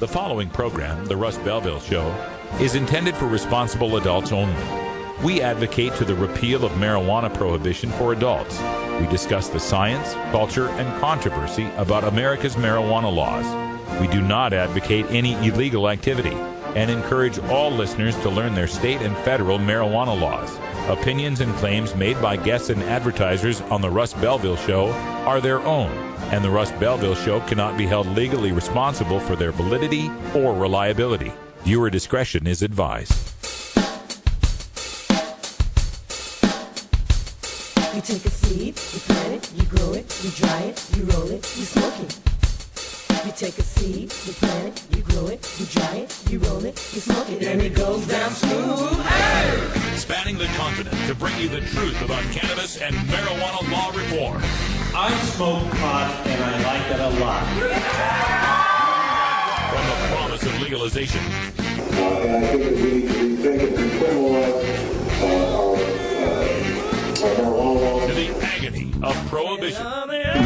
The following program, The Russ Belville Show, is intended for responsible adults only. We advocate to the repeal of marijuana prohibition for adults. We discuss the science, culture, and controversy about America's marijuana laws. We do not advocate any illegal activity and encourage all listeners to learn their state and federal marijuana laws. Opinions and claims made by guests and advertisers on The Russ Belville Show are their own, and The Russ Belville Show cannot be held legally responsible for their validity or reliability. Viewer discretion is advised. You take a seed, you plant it, you grow it, you dry it, you roll it, you smoke it. You take a seed, you plant it, you grow it, you dry it, you roll it, you smoke it, and it goes down smooth. Hey! Spanning the continent to bring you the truth about cannabis and marijuana law reform. I smoke pot and I like it a lot. From the promise of legalization. And I think that we need to rethink and decriminalize our marijuana laws. To the agony of prohibition.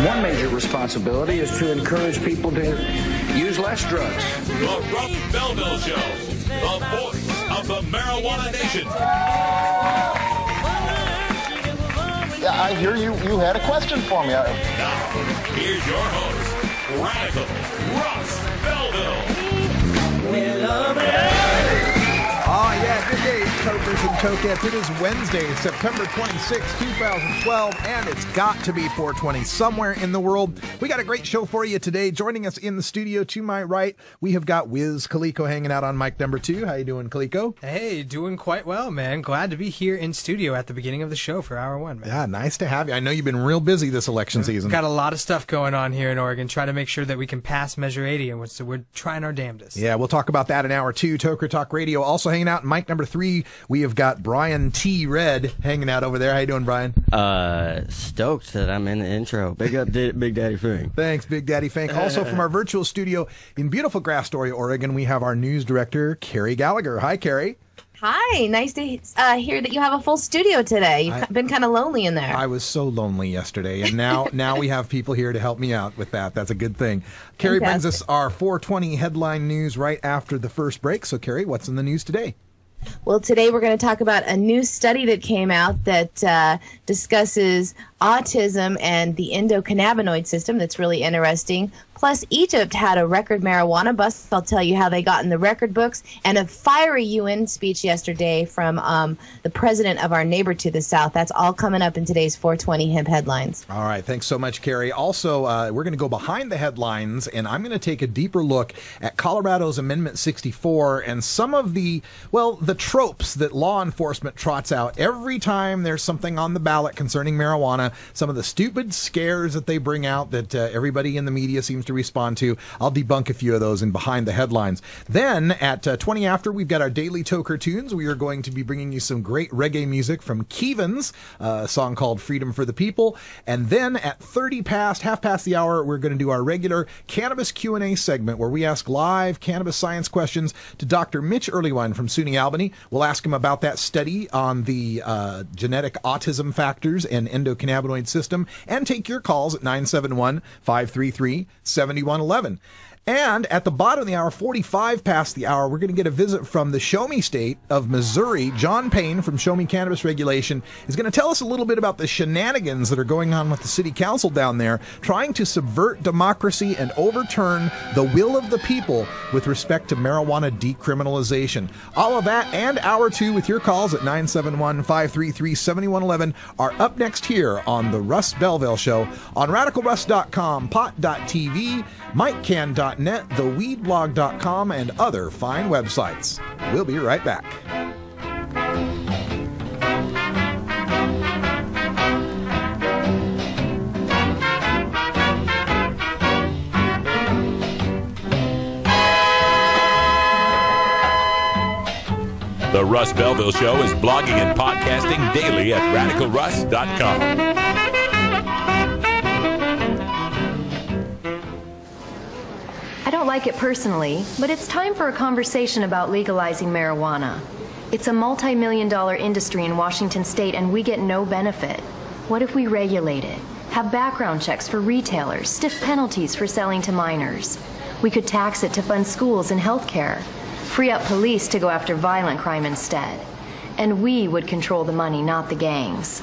One major responsibility is to encourage people to use less drugs. The Russ Belville Show, the voice of the marijuana nation. Yeah, I hear you had a question for me. Now, here's your host, Radical Russ Belville. We love it. Oh, yeah, good day, tokers and tokettes. It is Wednesday, September 26, 2012, and it's got to be 420 somewhere in the world. We got a great show for you today. Joining us in the studio to my right, we have got Wiz Kaliko hanging out on mic number 2. How you doing, Kaliko? Hey, doing quite well, man. Glad to be here in studio at the beginning of the show for hour one, man. Yeah, nice to have you. I know you've been real busy this election season. Got a lot of stuff going on here in Oregon, trying to make sure that we can pass Measure 80, and so we're trying our damnedest. Yeah, we'll talk about that in hour 2. Toker Talk Radio also hanging out in mic number 3. We have got Brian T. Red hanging out over there. How you doing, Brian? Stoked that I'm in the intro. Big up, Big Daddy Fink. Thanks, Big Daddy Fink. Also from our virtual studio in beautiful Grass Story, Oregon, we have our news director, Carrie Gallagher. Hi, Carrie. Hi, nice to hear that you have a full studio today. You've been kind of lonely in there. I was so lonely yesterday, and now we have people here to help me out with that. That's a good thing. Carrie brings us our 420 headline news right after the first break. So, Carrie, what's in the news today? Well, today we're going to talk about a new study that came out that discusses autism and the endocannabinoid system. That's really interesting. Plus, Egypt had a record marijuana bust. I'll tell you how they got in the record books. And a fiery UN speech yesterday from the president of our neighbor to the south. That's all coming up in today's 420 Hemp Headlines. All right. Thanks so much, Carrie. Also, we're going to go behind the headlines, and I'm going to take a deeper look at Colorado's Amendment 64 and some of the tropes that law enforcement trots out every time there's something on the ballot concerning marijuana, some of the stupid scares that they bring out that everybody in the media seems to respond to. I'll debunk a few of those in Behind the Headlines. Then at 20 after, we've got our daily Toker Tunes. We are going to be bringing you some great reggae music from Kevins, a song called Freedom for the People. And then at 30 past, half past the hour, we're going to do our regular Cannabis Q&A segment where we ask live cannabis science questions to Dr. Mitch Earlywine from SUNY Albany. We'll ask him about that study on the genetic autism factors and endocannabinoid system and take your calls at 971-533-7111. And at the bottom of the hour, 45 past the hour, we're going to get a visit from the Show Me State of Missouri. John Payne from Show Me Cannabis Regulation is going to tell us a little bit about the shenanigans that are going on with the city council down there, trying to subvert democracy and overturn the will of the people with respect to marijuana decriminalization. All of that and hour 2 with your calls at 971-533-7111 are up next here on The Russ Belville Show on RadicalRuss.com, pot.tv, MikeCan.net, theweedblog.com, and other fine websites. We'll be right back. The Russ Belville Show is blogging and podcasting daily at RadicalRuss.com. I don't like it personally, but it's time for a conversation about legalizing marijuana. It's a multi-million-dollar industry in Washington state, and we get no benefit. What if we regulate it? have background checks for retailers, stiff penalties for selling to minors. We could tax it to fund schools and health care, free up police to go after violent crime instead. And we would control the money, not the gangs.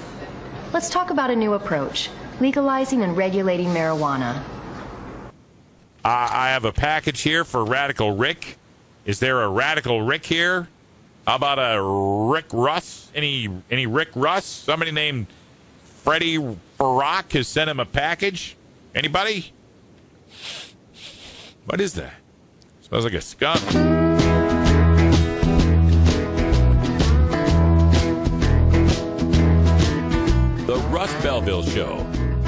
Let's talk about a new approach, legalizing and regulating marijuana. I have a package here for Radical Rick. Is there a Radical Rick here? How about a Rick Russ? Any Rick Russ? Somebody named Freddie Barack has sent him a package. Anybody? What is that? Smells like a skunk. The Russ Belville Show.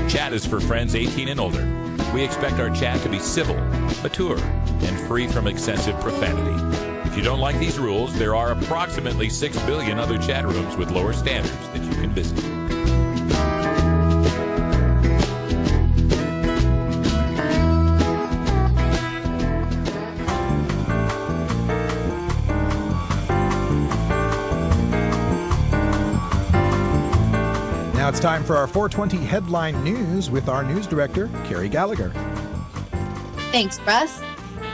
Chat is for friends 18 and older. We expect our chat to be civil, mature, and free from excessive profanity. If you don't like these rules, there are approximately 6 billion other chat rooms with lower standards that you can visit. Now it's time for our 420 headline news with our news director, Carrie Gallagher. Thanks, Russ.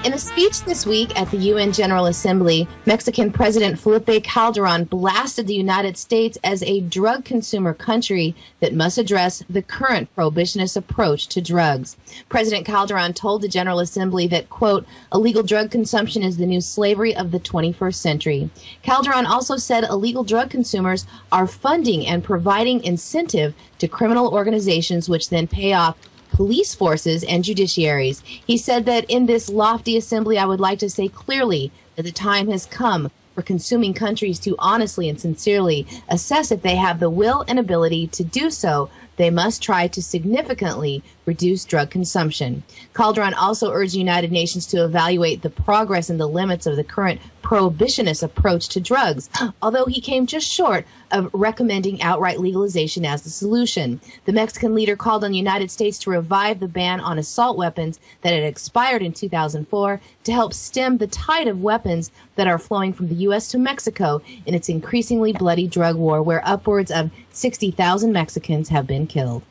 In a speech this week at the UN General Assembly, Mexican President Felipe Calderon blasted the United States as a drug consumer country that must address the current prohibitionist approach to drugs. President Calderon told the General Assembly that, quote, illegal drug consumption is the new slavery of the 21st century. Calderon also said illegal drug consumers are funding and providing incentive to criminal organizations which then pay off police forces and judiciaries. He said that in this lofty assembly, I would like to say clearly that the time has come for consuming countries to honestly and sincerely assess if they have the will and ability to do so. They must try to significantly reduce drug consumption. Calderon also urged the United Nations to evaluate the progress and the limits of the current prohibitionist approach to drugs, although he came just short of recommending outright legalization as the solution. The Mexican leader called on the United States to revive the ban on assault weapons that had expired in 2004 to help stem the tide of weapons that are flowing from the U.S. to Mexico in its increasingly bloody drug war, where upwards of 60,000 Mexicans have been killed.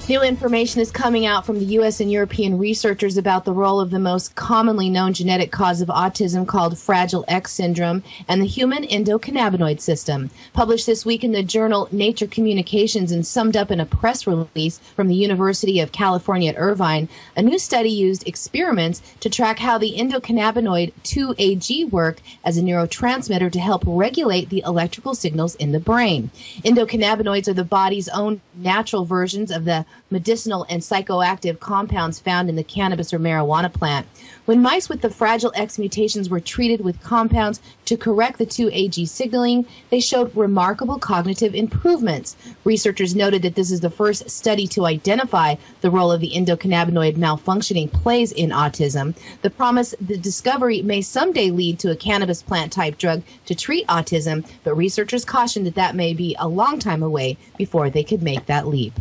New information is coming out from the U.S. and European researchers about the role of the most commonly known genetic cause of autism called Fragile X syndrome and the human endocannabinoid system. Published this week in the journal Nature Communications and summed up in a press release from the University of California at Irvine, a new study used experiments to track how the endocannabinoid 2-AG work as a neurotransmitter to help regulate the electrical signals in the brain. Endocannabinoids are the body's own natural versions of the medicinal and psychoactive compounds found in the cannabis or marijuana plant. When mice with the Fragile X mutations were treated with compounds to correct the 2-AG signaling, they showed remarkable cognitive improvements. Researchers noted that this is the first study to identify the role of the endocannabinoid malfunctioning plays in autism. The discovery may someday lead to a cannabis plant-type drug to treat autism, but researchers caution that that may be a long time away before they could make that leap.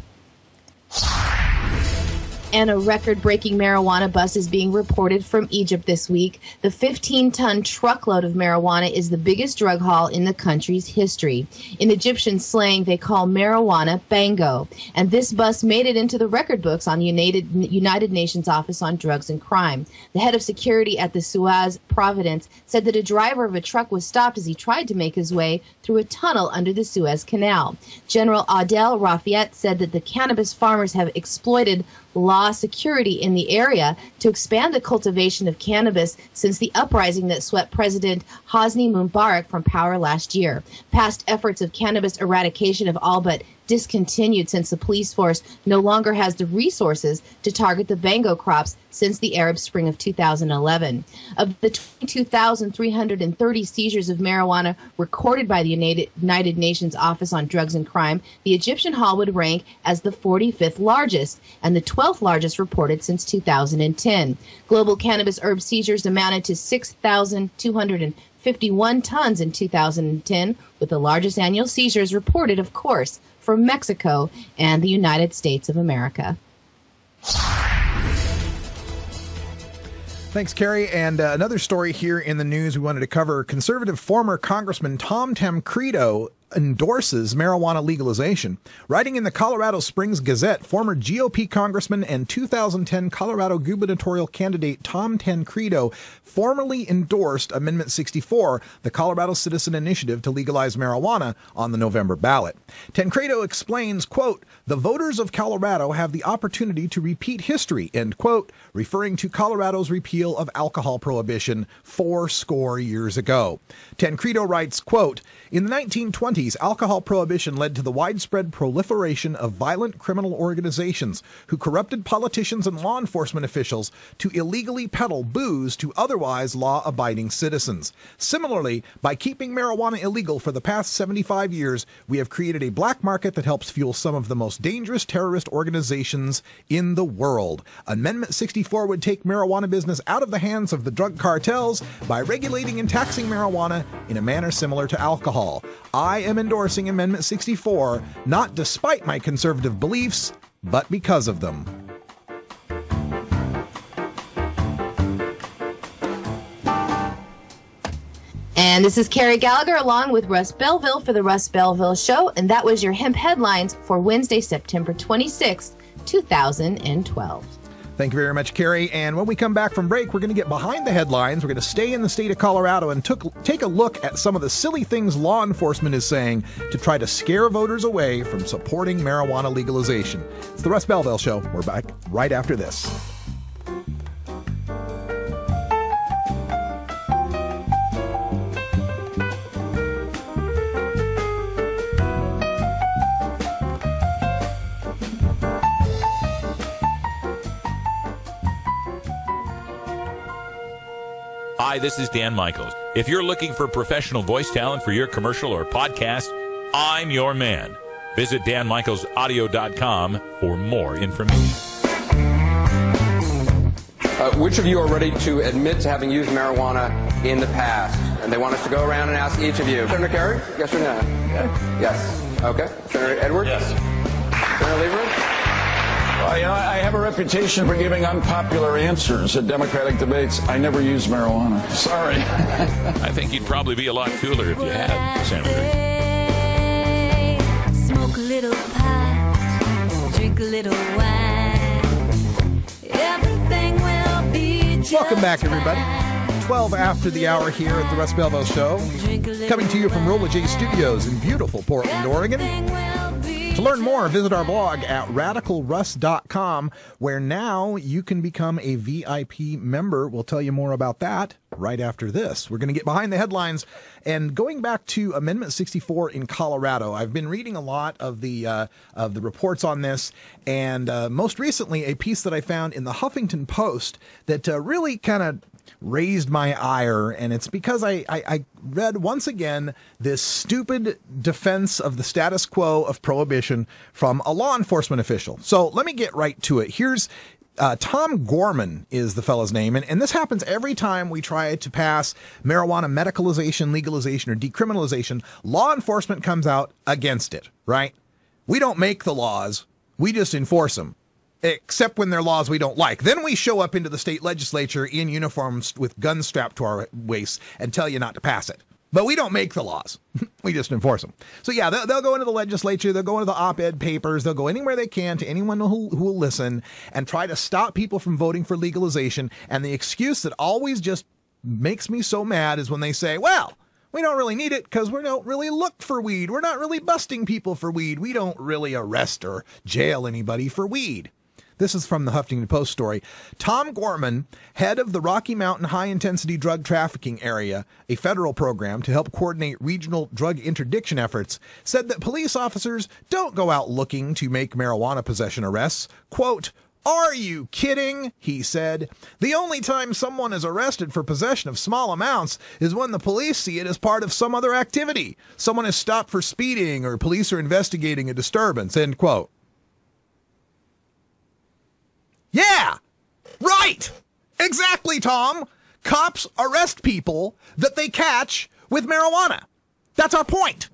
And a record-breaking marijuana bust is being reported from Egypt this week. The 15-ton truckload of marijuana is the biggest drug haul in the country's history. In Egyptian slang, they call marijuana bango. And this bust made it into the record books on the United Nations Office on Drugs and Crime. The head of security at the Suez Providence said that a driver of a truck was stopped as he tried to make his way through a tunnel under the Suez Canal. General Adel Rafayette said that the cannabis farmers have exploited law security in the area to expand the cultivation of cannabis since the uprising that swept President Hosni Mubarak from power last year. Past efforts of cannabis eradication have all but discontinued since the police force no longer has the resources to target the bango crops since the Arab Spring of 2011. Of the 22,330 seizures of marijuana recorded by the United Nations Office on Drugs and Crime, the Egyptian haul would rank as the 45th largest and the 12th largest reported since 2010. Global cannabis herb seizures amounted to 6,251 tons in 2010, with the largest annual seizures reported, of course, from Mexico and the United States of America. Thanks, Carrie. And another story here in the news we wanted to cover. Conservative former Congressman Tom Tancredo endorses marijuana legalization. Writing in the Colorado Springs Gazette, former GOP congressman and 2010 Colorado gubernatorial candidate Tom Tancredo formally endorsed Amendment 64, the Colorado Citizen Initiative to legalize marijuana, on the November ballot. Tancredo explains, quote, "The voters of Colorado have the opportunity to repeat history," end quote, referring to Colorado's repeal of alcohol prohibition 40 years ago. Tancredo writes, quote, "In the 1920s, alcohol prohibition led to the widespread proliferation of violent criminal organizations who corrupted politicians and law enforcement officials to illegally peddle booze to otherwise law-abiding citizens. Similarly, by keeping marijuana illegal for the past 75 years, we have created a black market that helps fuel some of the most dangerous terrorist organizations in the world. Amendment 64 would take marijuana business out of the hands of the drug cartels by regulating and taxing marijuana in a manner similar to alcohol. I am endorsing Amendment 64, not despite my conservative beliefs, but because of them." And this is Carrie Gallagher along with Russ Belville for the Russ Belville Show, and that was your hemp headlines for Wednesday, September 26th, 2012. Thank you very much, Carrie. And when we come back from break, we're going to get behind the headlines. We're going to stay in the state of Colorado and take a look at some of the silly things law enforcement is saying to try to scare voters away from supporting marijuana legalization. It's the Russ Belville Show. We're back right after this. Hi, this is Dan Michaels. If you're looking for professional voice talent for your commercial or podcast, I'm your man. Visit danmichaelsaudio.com for more information. Which of you are ready to admit to having used marijuana in the past? And they want us to go around and ask each of you. Senator Kerry, yes or no? Yes. Okay. Senator Edwards? Yes. Senator Lieberman? Well, I have a reputation for giving unpopular answers at Democratic debates. I never use marijuana. Sorry. I think you'd probably be a lot cooler if you had, Senator. Smoke a little pot, drink a little wine. Everything will be just Welcome back, everybody. 12 after the hour here at the Russ Belville Show. Coming to you from Rolla J Studios in beautiful Portland, Oregon. To learn more, visit our blog at radicalruss.com, where now you can become a VIP member. We'll tell you more about that right after this. We're going to get behind the headlines. And going back to Amendment 64 in Colorado, I've been reading a lot of the reports on this, and most recently a piece that I found in the Huffington Post that really kind of raised my ire, and it's because I read once again this stupid defense of the status quo of prohibition from a law enforcement official. So let me get right to it. Here's Tom Gorman is the fellow's name, and this happens every time we try to pass marijuana medicalization, legalization, or decriminalization. Law enforcement comes out against it, right? We don't make the laws, we just enforce them. Except when they're laws we don't like. Then we show up into the state legislature in uniforms with guns strapped to our waists and tell you not to pass it. But we don't make the laws. We just enforce them. So yeah, they'll go into the legislature, they'll go into the op-ed papers, they'll go anywhere they can to anyone who will listen and try to stop people from voting for legalization. And the excuse that always just makes me so mad is when they say, well, we don't really need it because we don't really look for weed. We're not really busting people for weed. We don't really arrest or jail anybody for weed. This is from the Huffington Post story. Tom Gorman, head of the Rocky Mountain High-Intensity Drug Trafficking Area, a federal program to help coordinate regional drug interdiction efforts, said that police officers don't go out looking to make marijuana possession arrests. Quote, "Are you kidding?" he said. "The only time someone is arrested for possession of small amounts is when the police see it as part of some other activity. Someone is stopped for speeding or police are investigating a disturbance," end quote. Yeah, right. Exactly, Tom. Cops arrest people that they catch with marijuana. That's our point.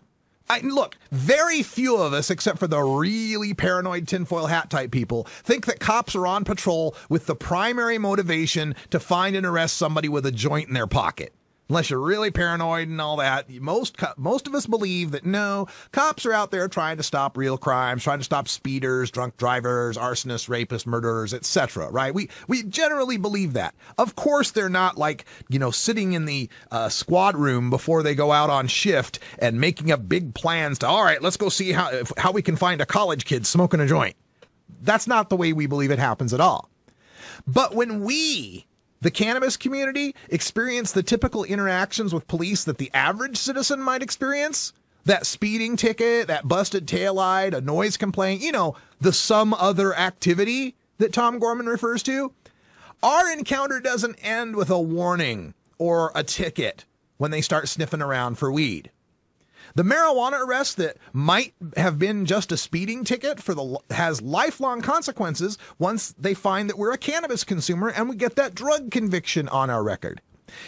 Look, very few of us, except for the really paranoid tinfoil hat type people, think that cops are on patrol with the primary motivation to find and arrest somebody with a joint in their pocket. Unless you're really paranoid and all that, most of us believe that no, cops are out there trying to stop real crimes, trying to stop speeders, drunk drivers, arsonists, rapists, murderers, etc. Right? We generally believe that. Of course, they're not like, sitting in the squad room before they go out on shift and making up big plans to, all right, let's go see how we can find a college kid smoking a joint. That's not the way we believe it happens at all. But when we, the cannabis community, experience the typical interactions with police that the average citizen might experience, that speeding ticket, that busted taillight, a noise complaint, the some other activity that Tom Gorman refers to, our encounter doesn't end with a warning or a ticket when they start sniffing around for weed. The marijuana arrest that might have been just a speeding ticket has lifelong consequences once they find that we're a cannabis consumer and we get that drug conviction on our record.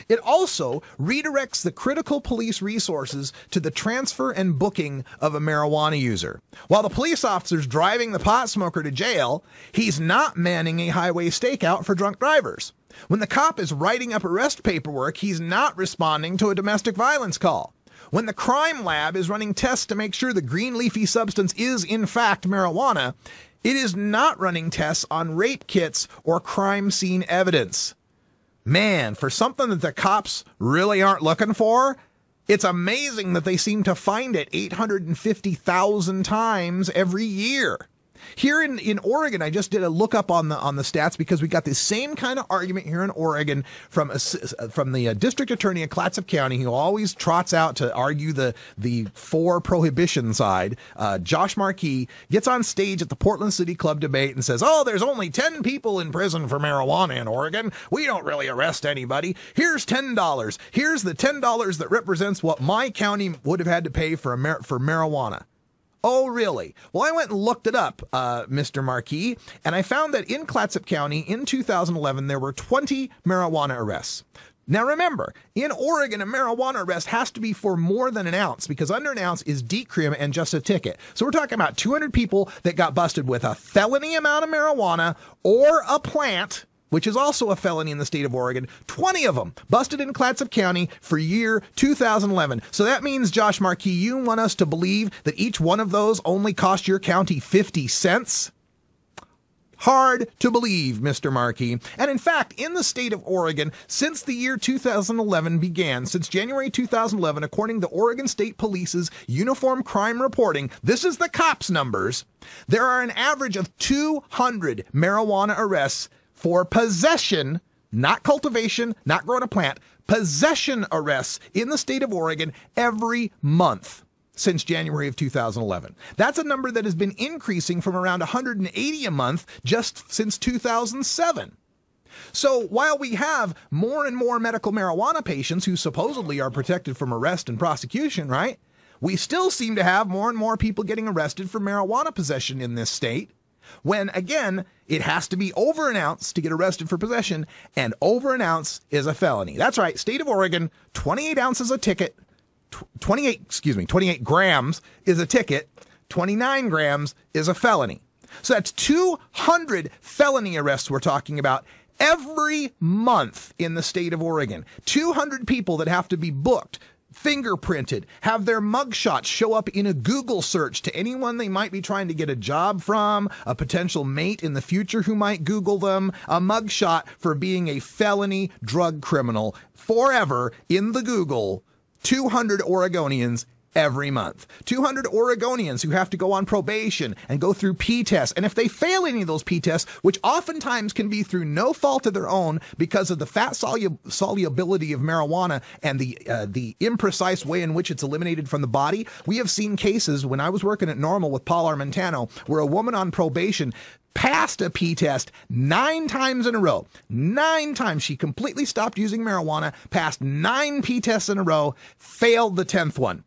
It also redirects the critical police resources to the transfer and booking of a marijuana user. While the police officer's driving the pot smoker to jail, he's not manning a highway stakeout for drunk drivers. When the cop is writing up arrest paperwork, he's not responding to a domestic violence call. When the crime lab is running tests to make sure the green leafy substance is in fact marijuana, it is not running tests on rape kits or crime scene evidence. Man, for something that the cops really aren't looking for, it's amazing that they seem to find it 850,000 times every year. Here in Oregon, I just did a look up on the stats because we got the same kind of argument here in Oregon from the district attorney of Clatsop County, who always trots out to argue the for prohibition side. Josh Markey gets on stage at the Portland City Club debate and says, "Oh, there's only 10 people in prison for marijuana in Oregon. We don't really arrest anybody. Here's $10. Here's the $10 that represents what my county would have had to pay for marijuana." Oh, really? Well, I went and looked it up, Mr. Markey, and I found that in Clatsop County in 2011, there were 20 marijuana arrests. Now, remember, in Oregon, a marijuana arrest has to be for more than an ounce because under an ounce is decrim and just a ticket. So we're talking about 200 people that got busted with a felony amount of marijuana or a plant, which is also a felony in the state of Oregon. 20 of them busted in Clatsop County for year 2011. So that means, Josh Markey, you want us to believe that each one of those only cost your county 50 cents? Hard to believe, Mr. Markey. And in fact, in the state of Oregon, since the year 2011 began, since January 2011, according to Oregon State Police's Uniform Crime Reporting, this is the cops' numbers, there are an average of 200 marijuana arrests for possession, not cultivation, not growing a plant, possession arrests in the state of Oregon every month since January of 2011. That's a number that has been increasing from around 180 a month just since 2007. So while we have more and more medical marijuana patients who supposedly are protected from arrest and prosecution, right? We still seem to have more and more people getting arrested for marijuana possession in this state. When, again, it has to be over an ounce to get arrested for possession, and over an ounce is a felony. That's right, state of Oregon, 28 ounces a ticket, 28 grams is a ticket, 29 grams is a felony. So that's 200 felony arrests we're talking about every month in the state of Oregon. 200 people that have to be booked, fingerprinted, have their mugshots show up in a Google search to anyone they might be trying to get a job from, a potential mate in the future who might Google them, a mugshot for being a felony drug criminal forever in the Google. 200 Oregonians every month. 200 Oregonians who have to go on probation and go through P-tests. And if they fail any of those P-tests, which oftentimes can be through no fault of their own because of the fat solubility of marijuana and the imprecise way in which it's eliminated from the body, we have seen cases when I was working at Normal with Paul Armentano where a woman on probation passed a P-test 9 times in a row. 9 times. She completely stopped using marijuana, passed 9 P-tests in a row, failed the 10th one.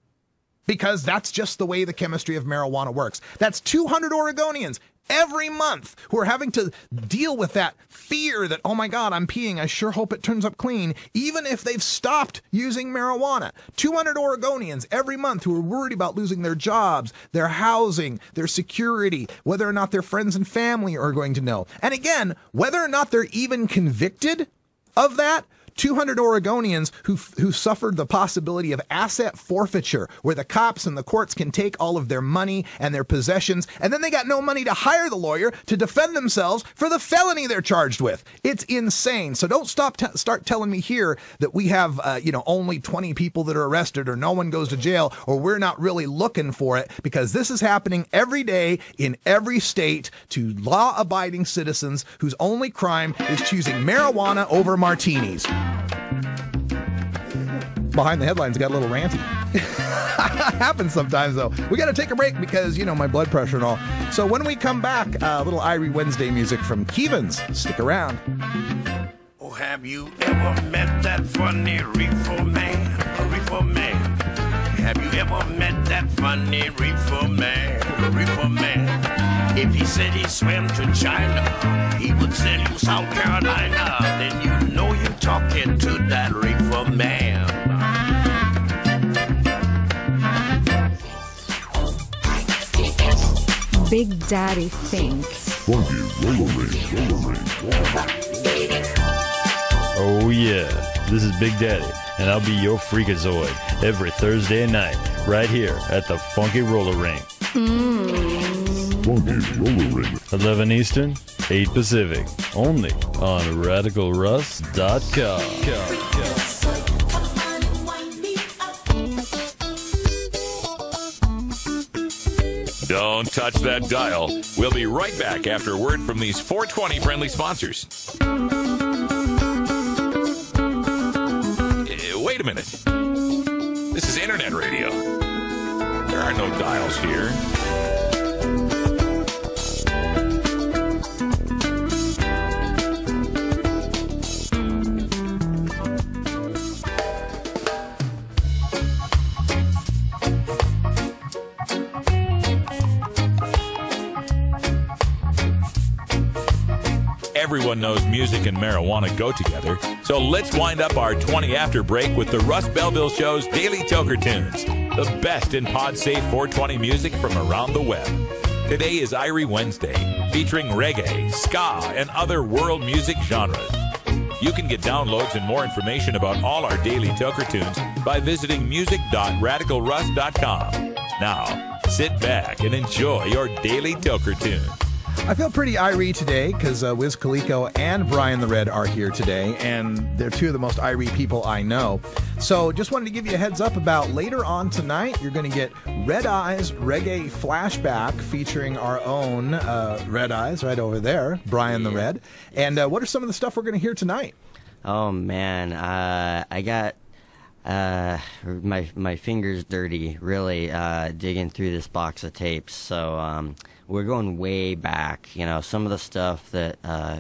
Because that's just the way the chemistry of marijuana works. That's 200 Oregonians every month who are having to deal with that fear that, oh my God, I'm peeing. I sure hope it turns up clean, even if they've stopped using marijuana. 200 Oregonians every month who are worried about losing their jobs, their housing, their security, whether or not their friends and family are going to know. And again, whether or not they're even convicted of that, 200 Oregonians who suffered the possibility of asset forfeiture, where the cops and the courts can take all of their money and their possessions, and then they got no money to hire the lawyer to defend themselves for the felony they're charged with. It's insane. So don't start telling me here that we have, only 20 people that are arrested or no one goes to jail or we're not really looking for it, because this is happening every day in every state to law-abiding citizens whose only crime is choosing marijuana over martinis. Behind the headlines got a little ranty. Happens sometimes, though. We got to take a break because, my blood pressure and all. So when we come back, a little Irie Wednesday music from Keevans. Stick around. Oh, have you ever met that funny reefer man? A reefer man. Have you ever met that funny reefer man? A reefer man. If he said he swam to China, he would send you South Carolina. Then you know you're talking to that reefer man. Big Daddy Think. Funky Roller. Oh yeah, this is Big Daddy, and I'll be your freakazoid every Thursday night, right here at the Funky Roller Ring. Funky Roller Ring. 11 Eastern, 8 Pacific, only on RadicalRuss.com. Don't touch that dial. We'll be right back after a word from these 420 friendly sponsors. Wait a minute. This is internet radio. There are no dials here. Everyone knows music and marijuana go together, so let's wind up our 20 after break with the Russ Belville Show's Daily Toker Tunes, the best in pod-safe 420 music from around the web. Today is Irie Wednesday, featuring reggae, ska, and other world music genres. You can get downloads and more information about all our Daily Toker Tunes by visiting music.radicalruss.com. Now, sit back and enjoy your Daily Toker Tunes. I feel pretty Irie today because Wiz Khalico and Brian the Red are here today, and they're two of the most Irie people I know. So just wanted to give you a heads up about later on tonight, you're going to get Red Eyes Reggae Flashback featuring our own Red Eyes right over there, Brian the Red. And what are some of the stuff we're going to hear tonight? Oh, man. I got my fingers dirty really digging through this box of tapes. So we're going way back. Some of the stuff that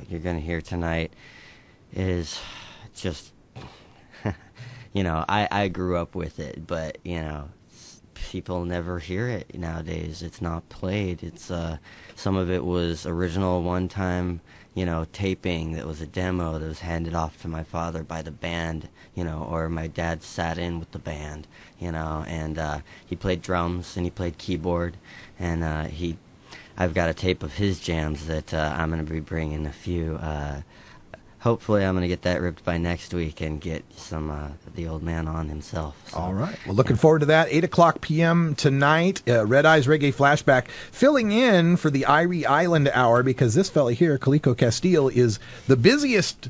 you're going to hear tonight is just, I grew up with it, but, people never hear it nowadays. It's not played. It's some of it was original one-time, taping that was a demo that was handed off to my father by the band, or my dad sat in with the band, and he played drums and he played keyboard, and I've got a tape of his jams that I'm going to be bringing a few. Hopefully I'm going to get that ripped by next week and get some the old man on himself. So. All right. Well, looking forward to that. 8 o'clock p.m. tonight, Red Eyes Reggae Flashback, filling in for the Irie Island Hour because this fella here, Calico Castile, is the busiest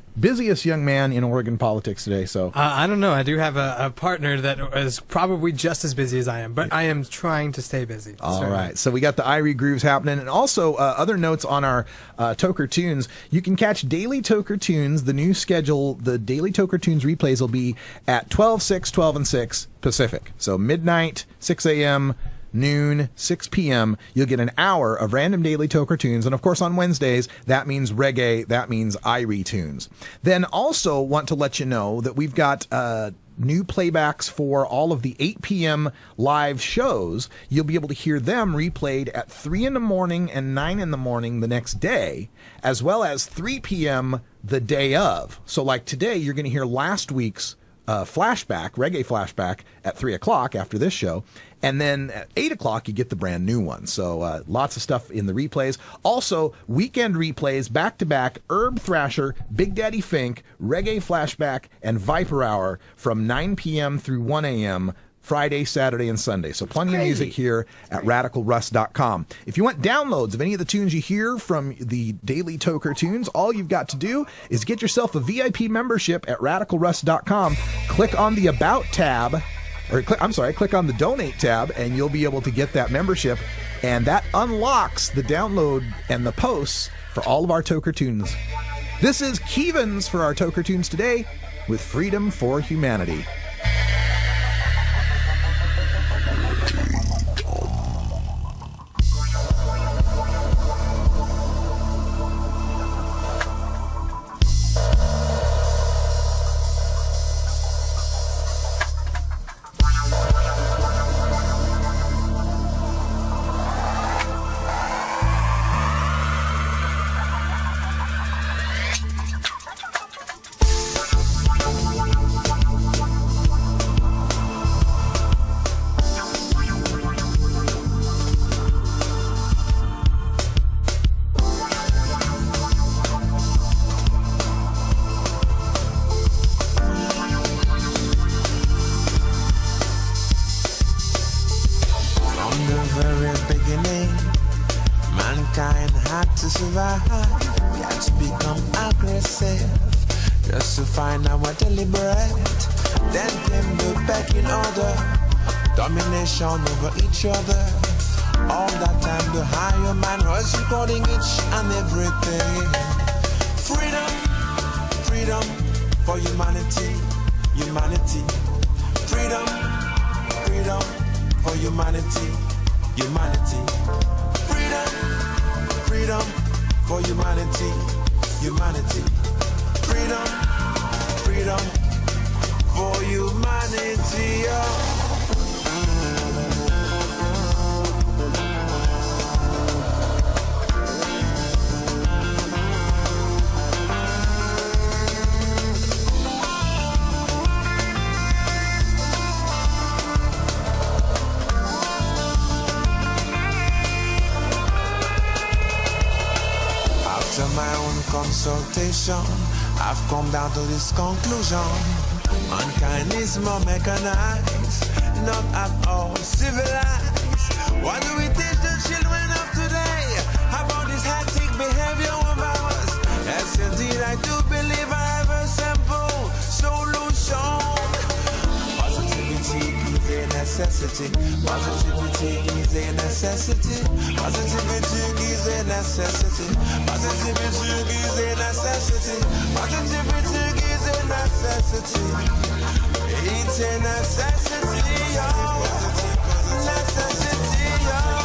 young man in Oregon politics today. So I don't know. I do have a partner that is probably just as busy as I am, but I am trying to stay busy. All right. So we got the Irie grooves happening. And also other notes on our Toker Tunes. You can catch Daily Toker Tunes. The new schedule, the Daily Toker Tunes replays will be at 12, 6, 12, and 6 Pacific. So midnight, 6 a.m., noon, 6 p.m., you'll get an hour of random Daily Toker Tunes. And of course on Wednesdays, that means reggae, that means Irie tunes. Then also want to let you know that we've got new playbacks for all of the 8 p.m. live shows. You'll be able to hear them replayed at 3 in the morning and 9 in the morning the next day, as well as 3 p.m. the day of. So like today, you're going to hear last week's flashback, reggae flashback at 3 o'clock after this show. And then at 8 o'clock, you get the brand new one. So lots of stuff in the replays. Also, weekend replays, back-to-back, Herb Thrasher, Big Daddy Fink, Reggae Flashback, and Viper Hour from 9 p.m. through 1 a.m., Friday, Saturday, and Sunday. So plenty of music here at RadicalRuss.com. If you want downloads of any of the tunes you hear from the Daily Toker Tunes, all you've got to do is get yourself a VIP membership at RadicalRuss.com. Click on the About tab, or click on the Donate tab, and you'll be able to get that membership. And that unlocks the download and the posts for all of our Toker Tunes. This is Keevans for our Toker Tunes today with Freedom for Humanity. Over each other. All that time the higher man was recording each and everything. Freedom, freedom for humanity, humanity. Freedom, freedom for humanity, humanity. Freedom, freedom for humanity, humanity. Freedom, freedom for humanity. Consultation, I've come down to this conclusion. Mankind is more mechanized, not at all civilized. What do we teach the children of today about this hectic behavior of ours? Yes, indeed, I do believe I have a simple solution. Positivity is a necessity. Positivity is a necessity. Positivity is a necessity. Positivity is a necessity. Positivity is a necessity. It's a necessity, y'all. Necessity, y'all.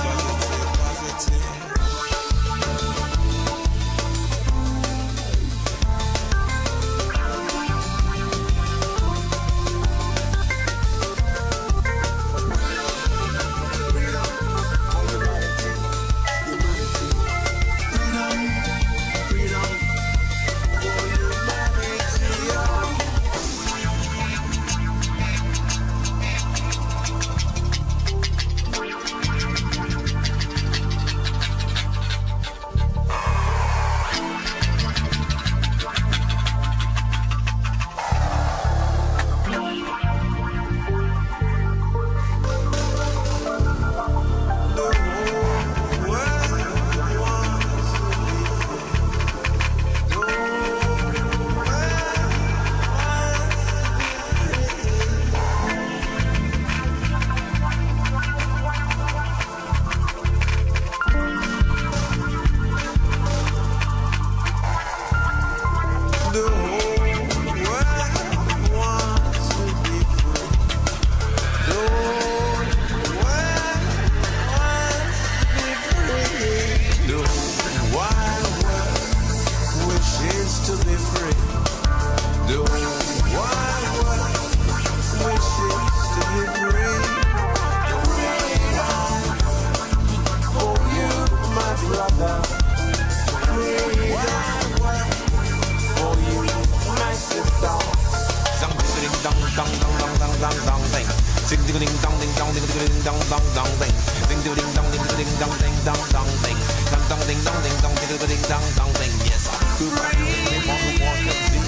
ding dong dong dong ding. Ding do ding dong ding ding dong ding dong dong ding. Dong dong ding dong ding dong ding dong dong ding. Yes, good morning, walk up the.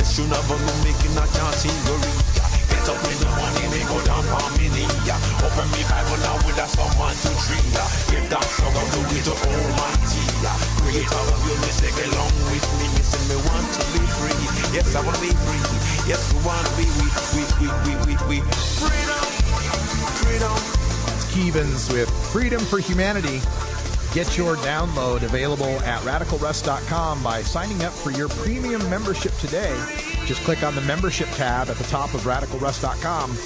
Soon as I'm making a category. Get up in the morning, we go down for me knee. Open me Bible now with a Psalm 1, 2, 3. Give that song of the way to Almighty. Creator of your music along with me. Listen, me want to be free. Yes, I want to be free. Yes, we want to be we. Freedom, freedom. Keevans with Freedom for Humanity. Get your download available at RadicalRuss.com by signing up for your premium membership today. Just click on the membership tab at the top of RadicalRuss.com,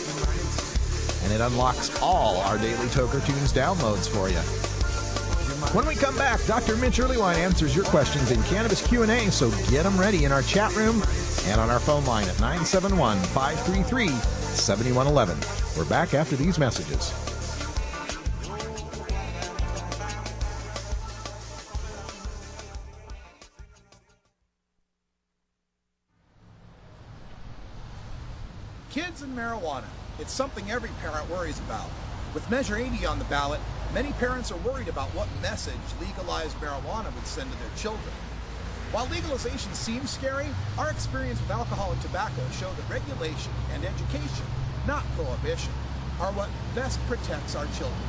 and it unlocks all our daily Toker Tunes downloads for you. When we come back, Dr. Mitch Earlywine answers your questions in Cannabis Q&A, so get them ready in our chat room and on our phone line at 971-533-7111. We're back after these messages. Kids and marijuana. It's something every parent worries about. With Measure 80 on the ballot, many parents are worried about what message legalized marijuana would send to their children. While legalization seems scary, our experience with alcohol and tobacco show that regulation and education, not prohibition, are what best protects our children.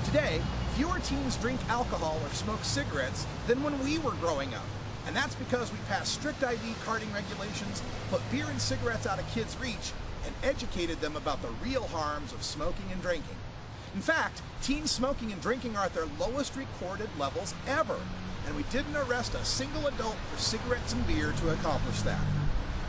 Today, fewer teens drink alcohol or smoke cigarettes than when we were growing up. And that's because we passed strict ID carding regulations, put beer and cigarettes out of kids' reach, and educated them about the real harms of smoking and drinking. In fact, teen smoking and drinking are at their lowest recorded levels ever, and we didn't arrest a single adult for cigarettes and beer to accomplish that.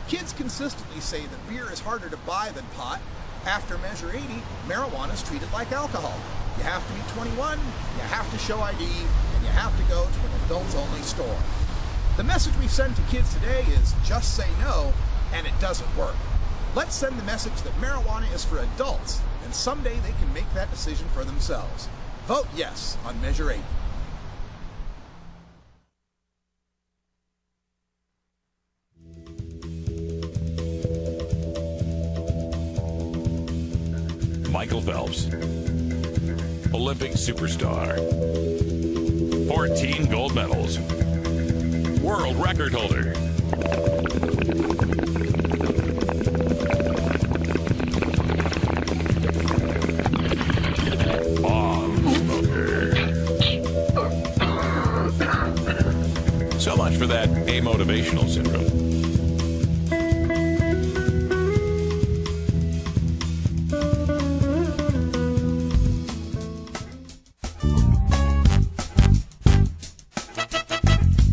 Kids consistently say that beer is harder to buy than pot. After Measure 80, marijuana is treated like alcohol. You have to be 21, you have to show ID, and you have to go to an adults-only store. The message we send to kids today is just say no, and it doesn't work. Let's send the message that marijuana is for adults, and someday they can make that decision for themselves. Vote yes on Measure 80. Michael Phelps, Olympic superstar, 14 gold medals, world record holder. So much for that amotivational syndrome.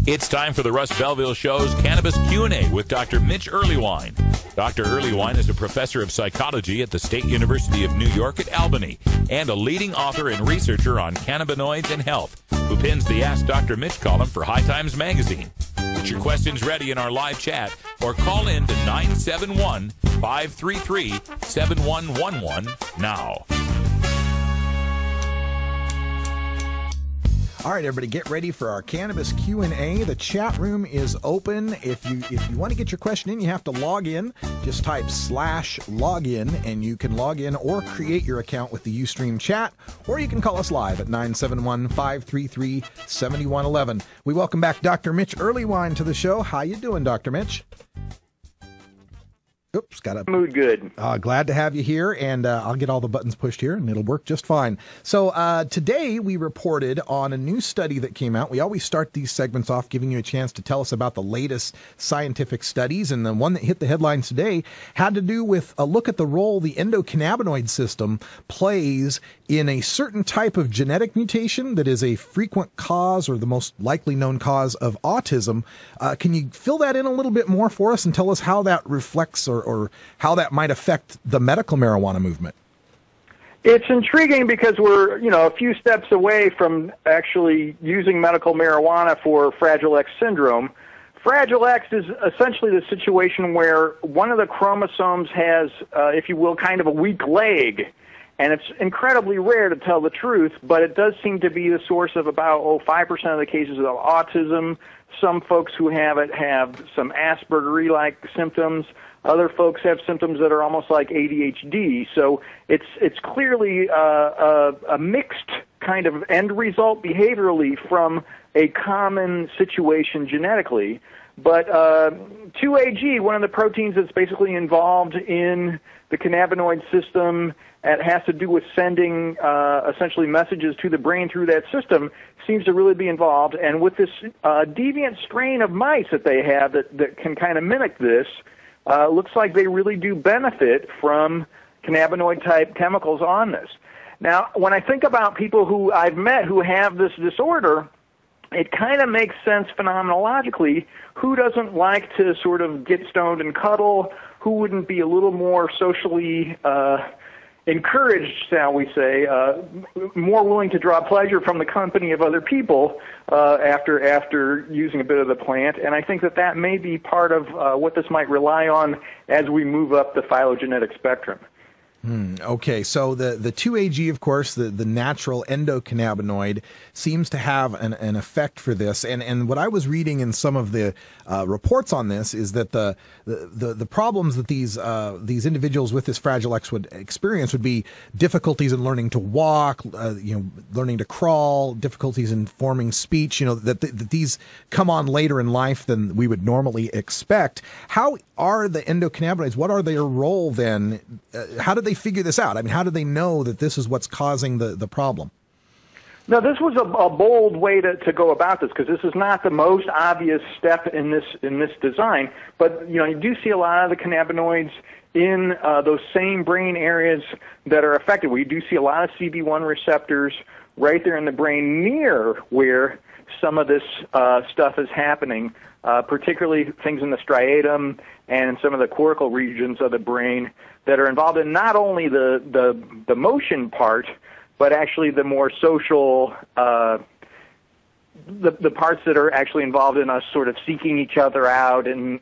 It's time for the Russ Belville Show's Cannabis Q&A with Dr. Mitch Earlywine. Dr. Earlywine is a professor of psychology at the State University of New York at Albany and a leading author and researcher on cannabinoids and health, who pins the Ask Dr. Mitch column for High Times magazine. Get your questions ready in our live chat or call in to 971-533-7111 now. All right, everybody, get ready for our Cannabis Q&A. The chat room is open. If you want to get your question in, you have to log in. Just type /login, and you can log in or create your account with the Ustream chat, or you can call us live at 971-533-7111. We welcome back Dr. Mitch Earlywine to the show. How you doing, Dr. Mitch? Oops, got a mood good. Glad to have you here, and I'll get all the buttons pushed here, and it'll work just fine. So today we reported on a new study that came out. We always start these segments off giving you a chance to tell us about the latest scientific studies, and the one that hit the headlines today had to do with a look at the role the endocannabinoid system plays in a certain type of genetic mutation that is a frequent cause, or the most likely known cause, of autism. Can you fill that in a little bit more for us and tell us how that reflects or how that might affect the medical marijuana movement? It's intriguing because we're, a few steps away from actually using medical marijuana for Fragile X syndrome. Fragile X is essentially the situation where one of the chromosomes has, if you will, kind of a weak leg. And it's incredibly rare, to tell the truth, but it does seem to be the source of about 5% of the cases of autism. Some folks who have it have some Asperger-like symptoms. Other folks have symptoms that are almost like ADHD. So it's clearly a mixed kind of end result behaviorally from a common situation genetically. But 2AG, one of the proteins that's basically involved in the cannabinoid system, it has to do with sending essentially messages to the brain through that system, seems to really be involved. And with this deviant strain of mice that they have that can kind of mimic this, looks like they really do benefit from cannabinoid-type chemicals on this. Now, when I think about people who I've met who have this disorder, it kind of makes sense phenomenologically. Who doesn't like to sort of get stoned and cuddle? Who wouldn't be a little more socially encouraged, shall we say, more willing to draw pleasure from the company of other people after using a bit of the plant? And I think that may be part of what this might rely on as we move up the phylogenetic spectrum. Okay, so the 2AG, of course, the natural endocannabinoid, seems to have an effect for this. And what I was reading in some of the reports on this is that the problems that these individuals with this Fragile X would experience would be difficulties in learning to walk, learning to crawl, difficulties in forming speech. That these come on later in life than we would normally expect. How are the endocannabinoids? What are their role then? How do they figure this out? I mean, how do they know that this is what's causing the problem? No, this was a bold way to go about this, because this is not the most obvious step in this design. But you do see a lot of the cannabinoids in those same brain areas that are affected. We do see a lot of CB1 receptors right there in the brain near where some of this stuff is happening, particularly things in the striatum and some of the cortical regions of the brain that are involved in not only the motion part, but actually the more social, the parts that are actually involved in us sort of seeking each other out in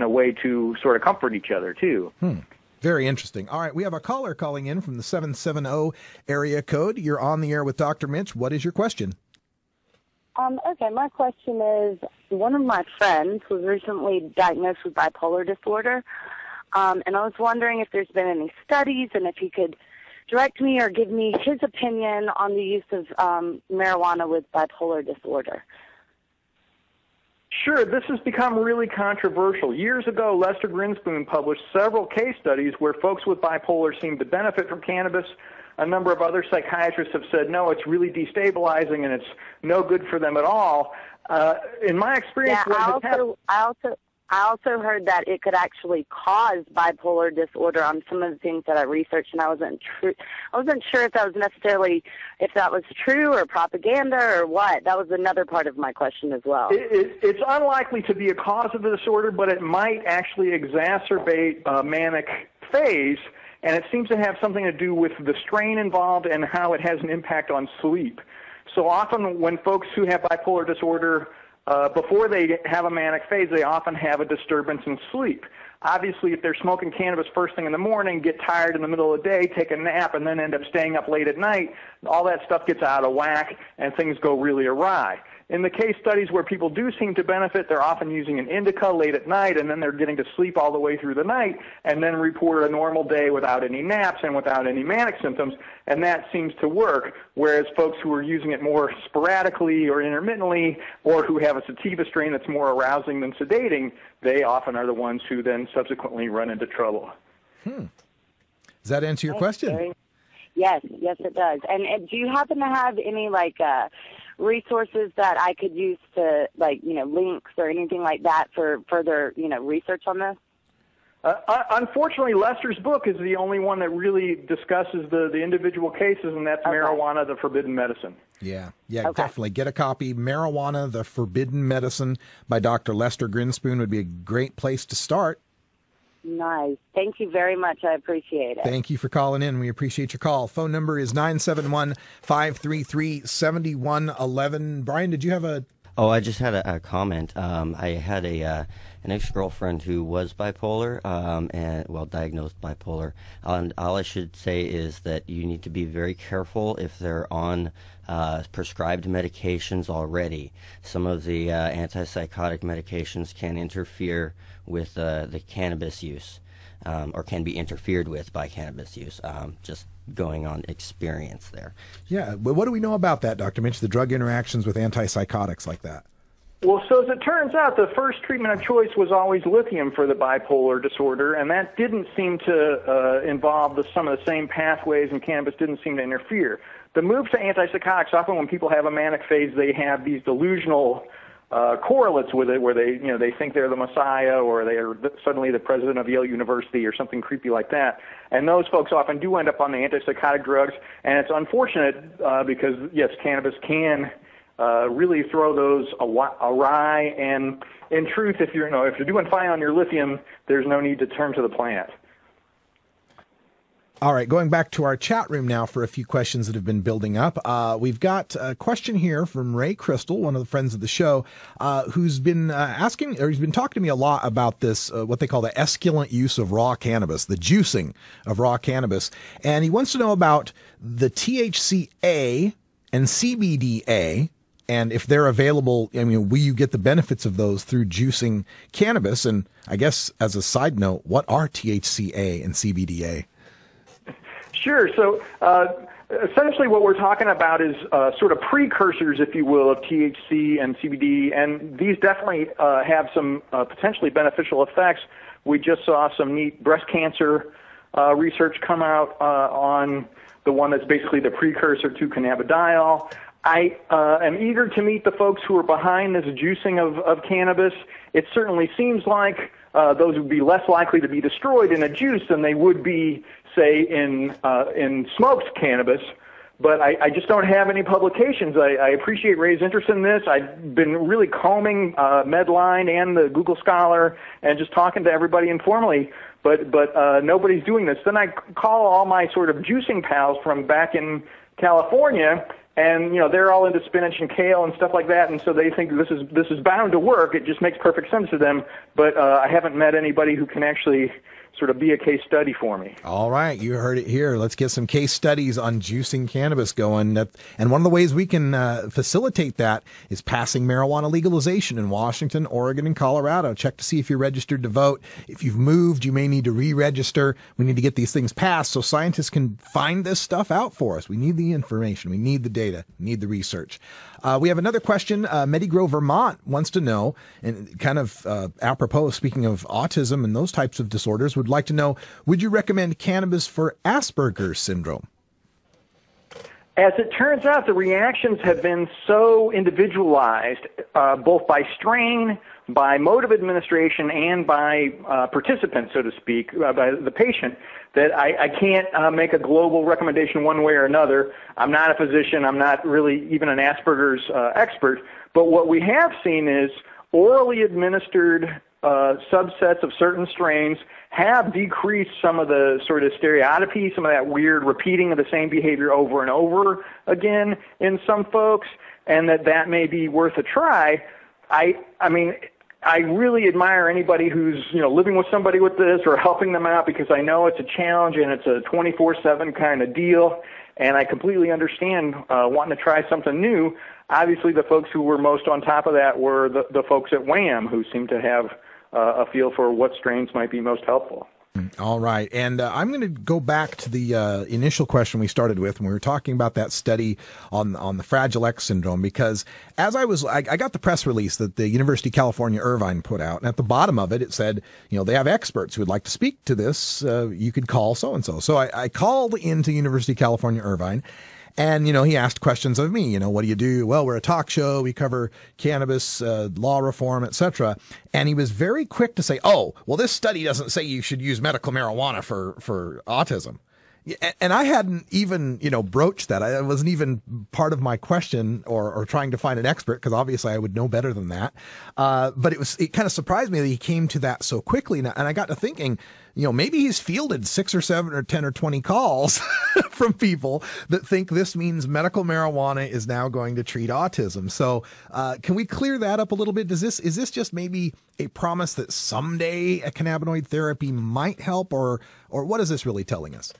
a way to sort of comfort each other too. Very interesting. All right, we have a caller calling in from the 770 area code. You're on the air with Dr. Mitch. What is your question? Okay, my question is, one of my friends was recently diagnosed with bipolar disorder, and I was wondering if there's been any studies and if he could direct me or give me his opinion on the use of marijuana with bipolar disorder. Sure, this has become really controversial. Years ago, Lester Grinspoon published several case studies where folks with bipolar seemed to benefit from cannabis. A number of other psychiatrists have said, no, it's really destabilizing and it's no good for them at all. In my experience, I also heard that it could actually cause bipolar disorder on some of the things that I researched, and I wasn't sure if that was true or propaganda or what. That was another part of my question as well. It's unlikely to be a cause of the disorder, but it might actually exacerbate a manic phase. And it seems to have something to do with the strain involved and how it has an impact on sleep. So often when folks who have bipolar disorder, before they have a manic phase, they often have a disturbance in sleep. Obviously, if they're smoking cannabis first thing in the morning, get tired in the middle of the day, take a nap, and then end up staying up late at night, all that stuff gets out of whack and things go really awry. In the case studies where people do seem to benefit, they're often using an indica late at night, and then they're getting to sleep all the way through the night, and then report a normal day without any naps and without any manic symptoms, and that seems to work. Whereas folks who are using it more sporadically or intermittently, or who have a sativa strain that's more arousing than sedating, they often are the ones who then subsequently run into trouble. Does that answer your question? Yes, it does. And do you happen to have any resources that I could use to, links or anything like that for further, research on this? Unfortunately, Lester's book is the only one that really discusses the individual cases, and that's Marijuana, the Forbidden Medicine. Yeah, definitely. Get a copy. Marijuana, the Forbidden Medicine by Dr. Lester Grinspoon would be a great place to start. Nice. Thank you very much. I appreciate it. Thank you for calling in. We appreciate your call. Phone number is 971-533-7111. Brian, did you have a Oh, I just had a comment. I had an ex-girlfriend who was bipolar, and diagnosed bipolar. And all I should say is that you need to be very careful if they're on prescribed medications already. Some of the antipsychotic medications can interfere with the cannabis use, or can be interfered with by cannabis use. Just going on experience there. Yeah, but what do we know about that, Dr. Mitch, the drug interactions with antipsychotics like that? Well, so as it turns out, the first treatment of choice was always lithium for the bipolar disorder, and that didn't seem to involve some of the same pathways, and cannabis didn't seem to interfere. The move to antipsychotics, often when people have a manic phase, they have these delusional correlates with it, where they think they're the Messiah, or they are suddenly the president of Yale University, or something creepy like that. And those folks often do end up on the antipsychotic drugs, and it's unfortunate because yes, cannabis can really throw those awry. And in truth, if you're doing fine on your lithium, there's no need to turn to the plant. All right, going back to our chat room now for a few questions that have been building up. We've got a question here from Ray Crystal, one of the friends of the show, who's been he's been talking to me a lot about this, what they call the esculent use of raw cannabis, the juicing of raw cannabis. And he wants to know about the THCA and CBDA, and if they're available. I mean, will you get the benefits of those through juicing cannabis? And I guess as a side note, what are THCA and CBDA? Sure. So essentially what we're talking about is sort of precursors, if you will, of THC and CBD, and these definitely have some potentially beneficial effects. We just saw some neat breast cancer research come out on the one that's basically the precursor to cannabidiol. I am eager to meet the folks who are behind this juicing of cannabis. It certainly seems like those would be less likely to be destroyed in a juice than they would be, say, in smoked cannabis. But I just don't have any publications. I appreciate Ray's interest in this. I've been really combing Medline and the Google Scholar and just talking to everybody informally, but nobody's doing this. Then I call all my sort of juicing pals from back in California, and they're all into spinach and kale and stuff like that, and so they think this is bound to work. It just makes perfect sense to them. But I haven't met anybody who can actually sort of be a case study for me. All right, you heard it here. Let's get some case studies on juicing cannabis going. And one of the ways we can facilitate that is passing marijuana legalization in Washington, Oregon, and Colorado. Check to see if you're registered to vote. If you've moved, you may need to re-register. We need to get these things passed so scientists can find this stuff out for us. We need the information. We need the data. We need the research. We have another question. Medigrow, Vermont wants to know, and kind of apropos, speaking of autism and those types of disorders, would like to know, would you recommend cannabis for Asperger's syndrome? As it turns out, the reactions have been so individualized, both by strain, by mode of administration, and by participant, so to speak, by the patient, that I can't make a global recommendation one way or another. I'm not a physician. I'm not really even an Asperger's expert. But what we have seen is orally administered subsets of certain strains have decreased some of the sort of stereotypy, some of that weird repeating of the same behavior over and over again in some folks, and that may be worth a try. I mean, I really admire anybody who's living with somebody with this or helping them out, because I know it's a challenge and it's a 24/7 kind of deal, and I completely understand wanting to try something new. Obviously, the folks who were most on top of that were the folks at WHAM, who seem to have a feel for what strains might be most helpful. All right. And I'm going to go back to the initial question we started with when we were talking about that study on the Fragile X syndrome, because as I got the press release that the University of California, Irvine put out, and at the bottom of it, it said, they have experts who would like to speak to this. You could call so-and-so. So I called into University of California, Irvine. And, he asked questions of me, what do you do? Well, we're a talk show. We cover cannabis, law reform, etc. And he was very quick to say, oh, well, this study doesn't say you should use medical marijuana for autism. And I hadn't even, broached that. It wasn't even part of my question or trying to find an expert, because obviously I would know better than that. But it kind of surprised me that he came to that so quickly. And I got to thinking, maybe he's fielded 6 or 7 or 10 or 20 calls from people that think this means medical marijuana is now going to treat autism. So can we clear that up a little bit? Is this just maybe a promise that someday a cannabinoid therapy might help, or what is this really telling us?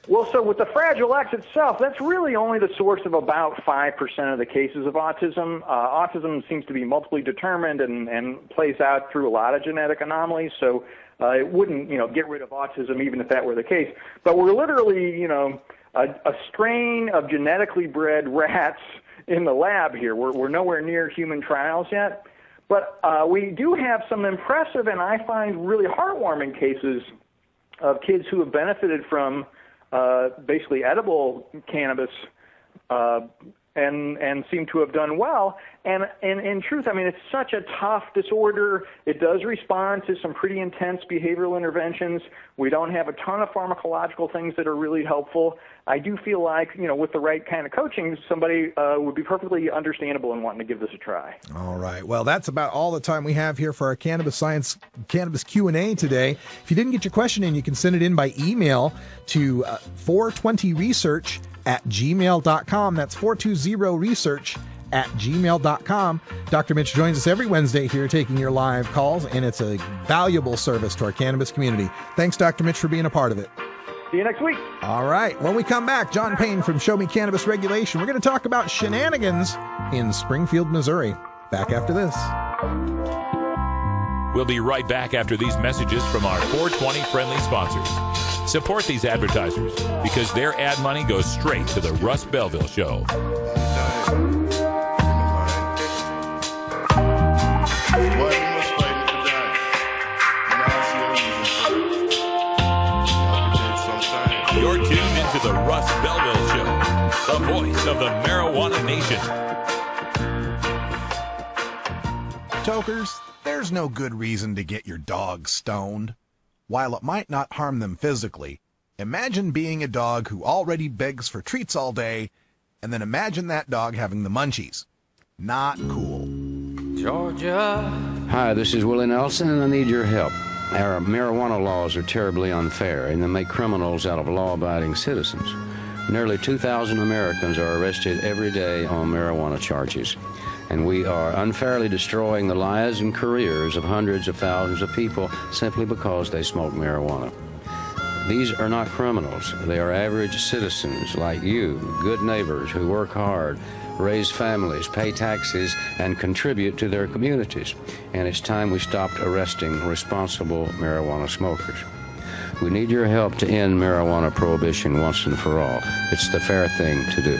Well, so with the Fragile X itself, that's really only the source of about 5% of the cases of autism. Autism seems to be multiply determined and plays out through a lot of genetic anomalies, so it wouldn't, get rid of autism even if that were the case. But we're literally, a strain of genetically bred rats in the lab here. We're nowhere near human trials yet. But we do have some impressive and I find really heartwarming cases of kids who have benefited from basically edible cannabis and seem to have done well. And in truth, I mean, it's such a tough disorder. It does respond to some pretty intense behavioral interventions. We don't have a ton of pharmacological things that are really helpful. I do feel like, with the right kind of coaching, somebody would be perfectly understandable in wanting to give this a try. All right. Well, that's about all the time we have here for our Cannabis Q&A today. If you didn't get your question in, you can send it in by email to 420research@gmail.com. That's 420research@gmail.com. Dr. Mitch joins us every Wednesday here taking your live calls, and it's a valuable service to our cannabis community. Thanks, Dr. Mitch, for being a part of it. See you next week. All right. When we come back, John Payne from Show Me Cannabis Regulation. We're going to talk about shenanigans in Springfield, Missouri. Back after this. We'll be right back after these messages from our 420 friendly sponsors. Support these advertisers because their ad money goes straight to the Russ Belville Show. You're tuned into the Russ Belville Show, the voice of the marijuana nation. Tokers, there's no good reason to get your dog stoned. While it might not harm them physically, imagine being a dog who already begs for treats all day, and then imagine that dog having the munchies. Not cool. Georgia. Hi, this is Willie Nelson, and I need your help. Our marijuana laws are terribly unfair, and they make criminals out of law-abiding citizens. Nearly 2,000 Americans are arrested every day on marijuana charges, and we are unfairly destroying the lives and careers of hundreds of thousands of people simply because they smoke marijuana. These are not criminals. They are average citizens like you, good neighbors who work hard, raise families, pay taxes, and contribute to their communities. And it's time we stopped arresting responsible marijuana smokers. We need your help to end marijuana prohibition once and for all. It's the fair thing to do.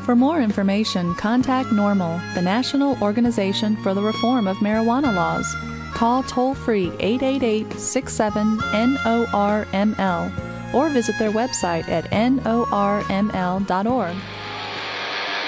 For more information, contact NORML, the National Organization for the Reform of Marijuana Laws. Call toll-free 888-67-NORML or visit their website at norml.org.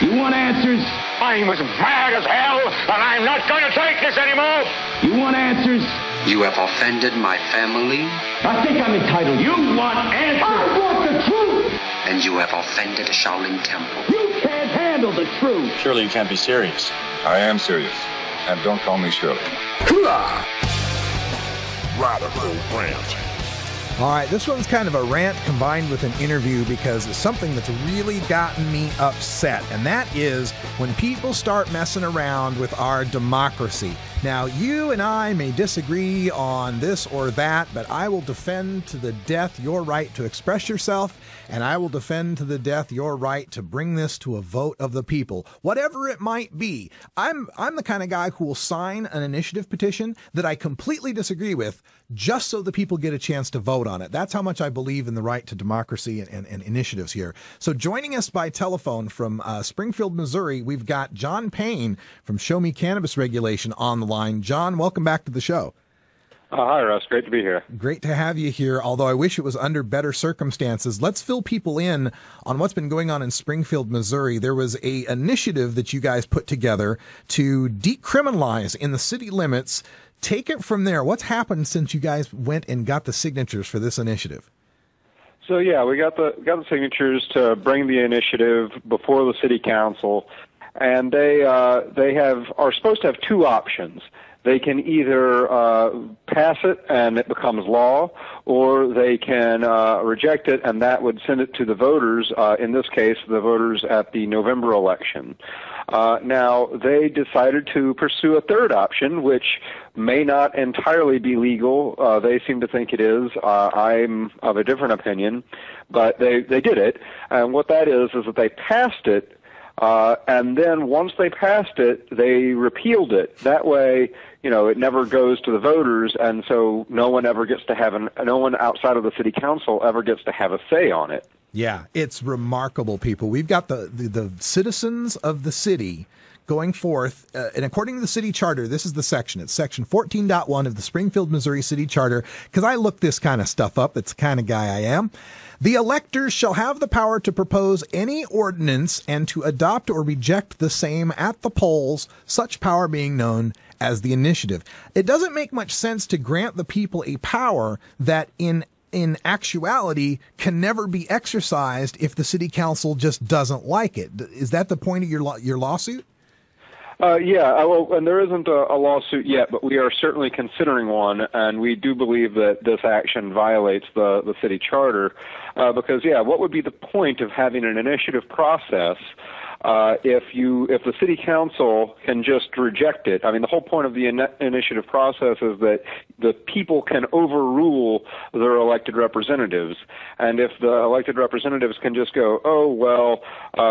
You want answers? I'm as mad as hell, and I'm not going to take this anymore. You want answers? You have offended my family. I think I'm entitled. You want answers? I want the truth. And you have offended a Shaolin temple. You can't handle the truth. Surely you can't be serious. I am serious. And don't call me Shirley. Radical rant. All right, this one's kind of a rant combined with an interview because it's something that's really gotten me upset, and that is when people start messing around with our democracy. Now, you and I may disagree on this or that, but I will defend to the death your right to express yourself, and I will defend to the death your right to bring this to a vote of the people, whatever it might be. I'm the kind of guy who will sign an initiative petition that I completely disagree with just so the people get a chance to vote on it. That's how much I believe in the right to democracy and initiatives here. So joining us by telephone from Springfield, Missouri, we've got John Payne from Show Me Cannabis Regulation on the line. John, welcome back to the show. Hi, Russ. Great to be here. Great to have you here, although I wish it was under better circumstances. Let's fill people in on what's been going on in Springfield, Missouri. There was an initiative that you guys put together to decriminalize in the city limits. Take it from there. What's happened since you guys went and got the signatures for this initiative? So yeah, we got the signatures to bring the initiative before the city council, and they are supposed to have two options. They can either pass it and it becomes law, or they can reject it, and that would send it to the voters, in this case, the voters at the November election. Now, they decided to pursue a third option, which may not entirely be legal. They seem to think it is. I'm of a different opinion, but they did it. And what that is that they passed it, and then once they passed it, they repealed it. That way, it never goes to the voters, and so no one outside of the city council ever gets to have a say on it. Yeah, it's remarkable, people. We've got the citizens of the city going forth, and according to the city charter, this is the section. It's section 14.1 of the Springfield, Missouri City Charter, because I look this kind of stuff up. That's the kind of guy I am. The electors shall have the power to propose any ordinance and to adopt or reject the same at the polls, such power being known as the initiative. It doesn't make much sense to grant the people a power that in actuality can never be exercised if the city council just doesn't like it. Is that the point of your lawsuit? Yeah, well, and there isn't a lawsuit yet, but we are certainly considering one, and we do believe that this action violates the city charter, because, what would be the point of having an initiative process if the city council can just reject it? I mean, the whole point of the initiative process is that the people can overrule their elected representatives. And if the elected representatives can just go,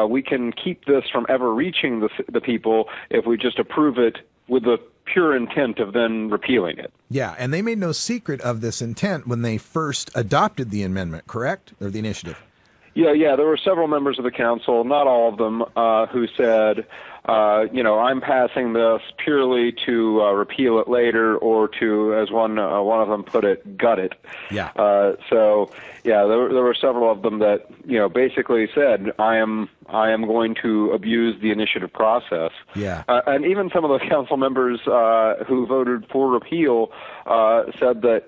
we can keep this from ever reaching the people if we just approve it with the pure intent of then repealing it. Yeah, and they made no secret of this intent when they first adopted the amendment, correct? Or the initiative? Yeah, there were several members of the council, not all of them, who said, I'm passing this purely to repeal it later, or to, as one of them put it, gut it. Yeah. There were several of them that basically said, I am going to abuse the initiative process. Yeah. And even some of the council members who voted for repeal said that,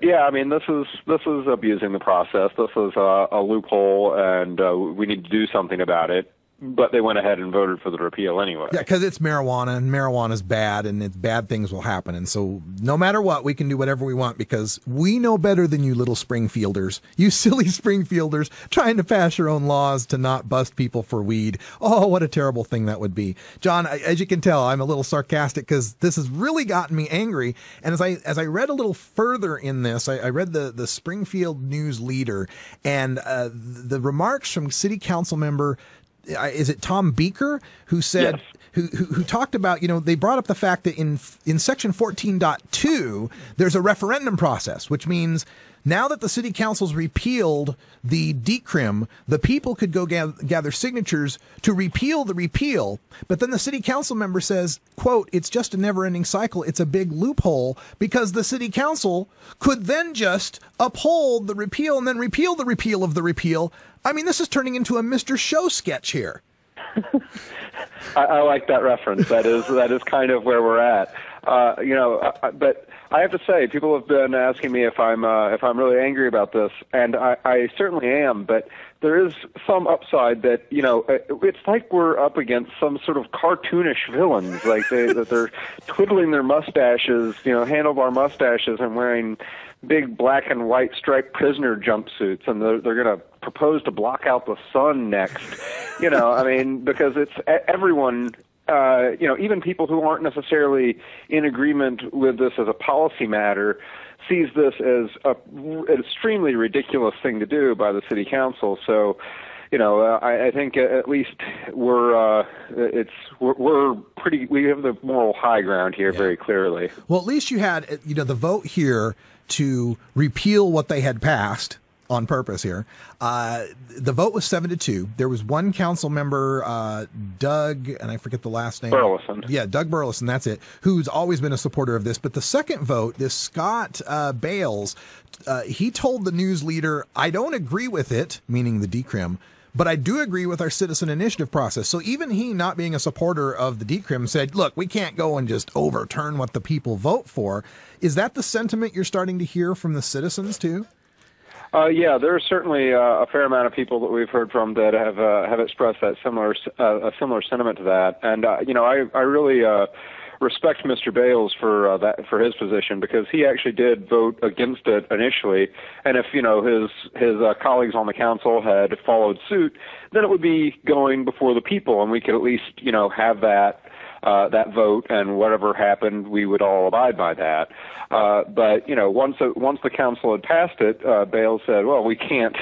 this is abusing the process. This is a loophole, and we need to do something about it. But they went ahead and voted for the repeal anyway. Yeah, because it's marijuana, and marijuana's bad, and bad things will happen. And so no matter what, we can do whatever we want, because we know better than you little Springfielders. You silly Springfielders trying to pass your own laws to not bust people for weed. Oh, what a terrible thing that would be. John, as you can tell, I'm a little sarcastic because this has really gotten me angry. And as I read a little further in this, I read the Springfield News Leader, and the remarks from city council member, is it Tom Beaker, who said, yes, who talked about, they brought up the fact that in section 14.2, there's a referendum process, which means now that the city council's repealed the decrim, the people could go gather signatures to repeal the repeal. But then the city council member says, quote, it's just a never-ending cycle. It's a big loophole, because the city council could then just uphold the repeal and then repeal the repeal of the repeal. I mean, this is turning into a Mr. Show sketch here. I like that reference. That is kind of where we're at. But I have to say, people have been asking me if I'm really angry about this, and I certainly am. But there is some upside that it's like we're up against some sort of cartoonish villains, like that they're twiddling their mustaches, handlebar mustaches, and wearing big black and white striped prisoner jumpsuits, and they're going to propose to block out the sun next. Because it's everyone. Even people who aren't necessarily in agreement with this as a policy matter sees this as an extremely ridiculous thing to do by the city council. So, I think at least we have the moral high ground here, very clearly. Well, at least you had, the vote here to repeal what they had passed on purpose here. The vote was 7-2. There was one council member, Doug, and I forget the last name. Burleson. Yeah, Doug Burleson, that's it, who's always been a supporter of this. But the second vote, this Scott Bales, he told the news leader, I don't agree with it, meaning the decrim, but I do agree with our citizen initiative process. So even he, not being a supporter of the decrim, said, look, we can't go and just overturn what the people vote for. Is that the sentiment you're starting to hear from the citizens too? Yeah, there are certainly a fair amount of people that we've heard from that have expressed that a similar sentiment to that, and I really respect Mr. Bales for his position, because he actually did vote against it initially, and if his colleagues on the council had followed suit, then it would be going before the people, and we could at least have that vote, and whatever happened, we would all abide by that. But once the council had passed it, Bales said, "Well, we can't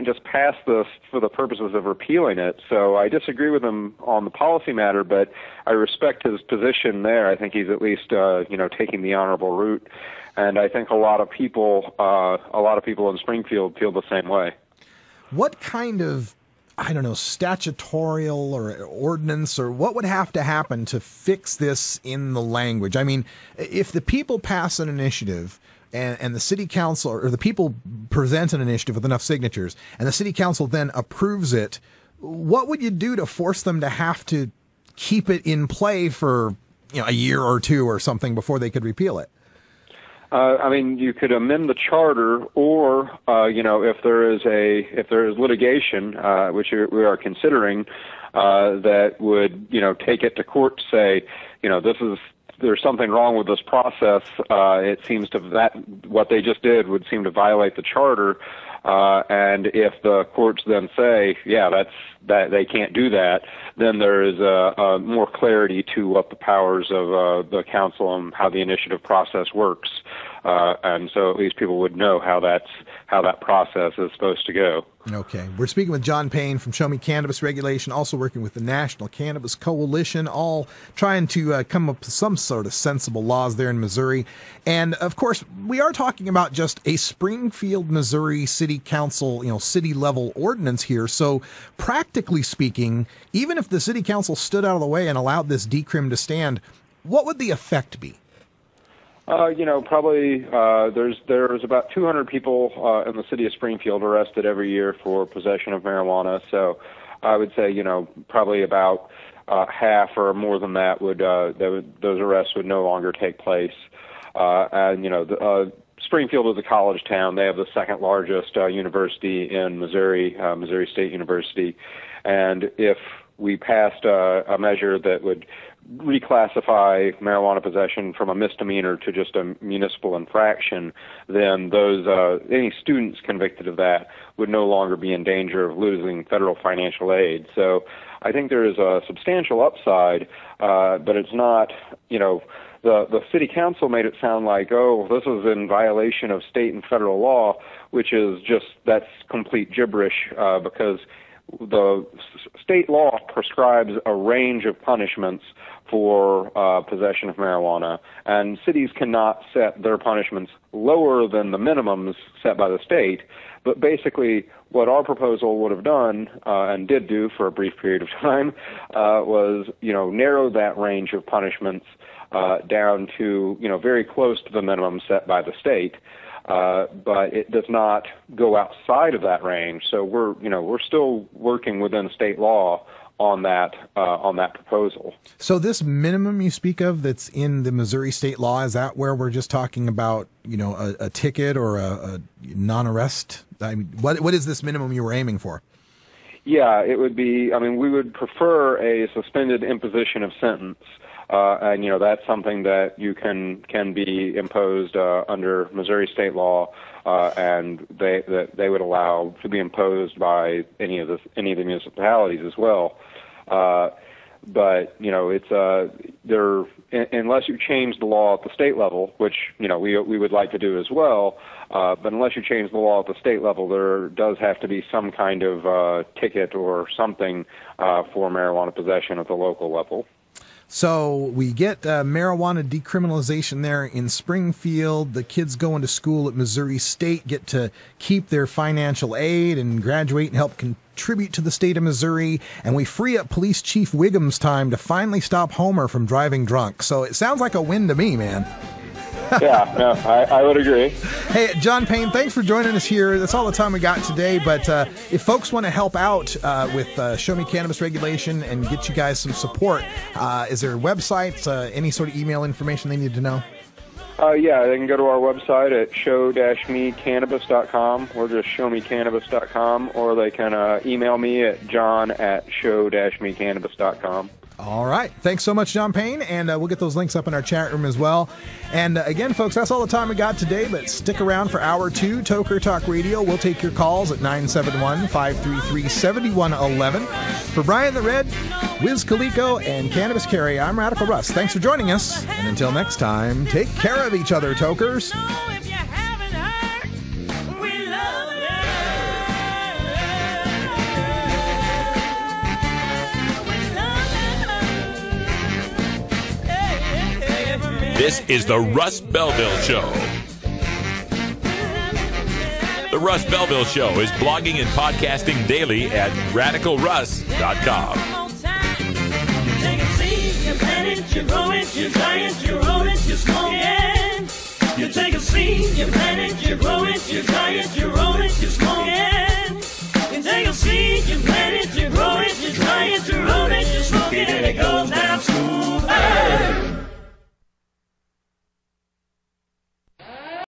just pass this for the purposes of repealing it." So I disagree with him on the policy matter, but I respect his position there. I think he's at least taking the honorable route, and I think a lot of people in Springfield feel the same way. What kind of statutorial or ordinance, or what would have to happen to fix this in the language? I mean, if the people pass an initiative and the city council, or the people present an initiative with enough signatures and the city council then approves it, what would you do to force them to have to keep it in play for a year or two or something before they could repeal it? You could amend the charter, or if there is litigation, which we are considering, that would take it to court to say, there's something wrong with this process. It seems what they just did would seem to violate the charter, and if the courts then say, that they can't do that, then there is a more clarity to what the powers of the council and how the initiative process works, and so at least people would know how that process is supposed to go. Okay. We're speaking with John Payne from Show Me Cannabis Regulation, also working with the National Cannabis Coalition, all trying to come up with some sort of sensible laws there in Missouri. And, of course, we are talking about just a Springfield, Missouri City Council, city-level ordinance here. So, practically speaking, even if the City Council stood out of the way and allowed this decrim to stand, what would the effect be? Probably there's about 200 people in the city of Springfield arrested every year for possession of marijuana. So I would say, probably about half or more than that those arrests would no longer take place. Springfield is a college town. They have the second largest university in Missouri, Missouri State University, and if we passed a measure that would reclassify marijuana possession from a misdemeanor to just a municipal infraction, then any students convicted of that would no longer be in danger of losing federal financial aid. So I think there is a substantial upside, but it's not, the city council made it sound like, this is in violation of state and federal law, that's complete gibberish, because the state law prescribes a range of punishments for possession of marijuana, and cities cannot set their punishments lower than the minimums set by the state. But basically, what our proposal would have done, and did do for a brief period of time, was narrow that range of punishments down to very close to the minimum set by the state. But it does not go outside of that range. So we're still working within state law on that proposal. So this minimum you speak of that's in the Missouri state law, is that where we're just talking about a ticket or a non-arrest? I mean, what is this minimum you were aiming for? Yeah, it would be. We would prefer a suspended imposition of sentence. And that's something that you can be imposed under Missouri state law, and they would allow to be imposed by any of the municipalities as well. But it's there, unless you change the law at the state level, which we would like to do as well. But unless you change the law at the state level, there does have to be some kind of ticket or something for marijuana possession at the local level. So we get marijuana decriminalization there in Springfield. The kids going to school at Missouri State get to keep their financial aid and graduate and help contribute to the state of Missouri. And we free up Police Chief Wiggum's time to finally stop Homer from driving drunk. So it sounds like a win to me, man. Yeah, no, I would agree. Hey, John Payne, thanks for joining us here. That's all the time we got today. But if folks want to help out with Show Me Cannabis Regulation and get you guys some support, is there websites, any sort of email information they need to know? Yeah, they can go to our website at show-mecannabis.com or just showmecannabis.com, or they can email me at john@show-mecannabis.com. All right. Thanks so much, John Payne, and we'll get those links up in our chat room as well. And again, folks, that's all the time we got today, but stick around for Hour 2, Toker Talk Radio. We'll take your calls at 971-533-7111. For Brian the Red, Wiz Khalico, and Cannabis Carry, I'm Radical Russ. Thanks for joining us, and until next time, take care of each other, Tokers. This is the Russ Belville Show. The Russ Belville Show is blogging and podcasting daily at radicalruss.com. Take a seed, you plant it, you grow it, you dry it, you roll it, you smoke it. You take a seed, you plant it, you grow it, you dry it, you roll it, you smoke it. You take a seed, you plant it, you grow it, you dry it, you roll it, you smoke it, and it goes down smooth. Hey!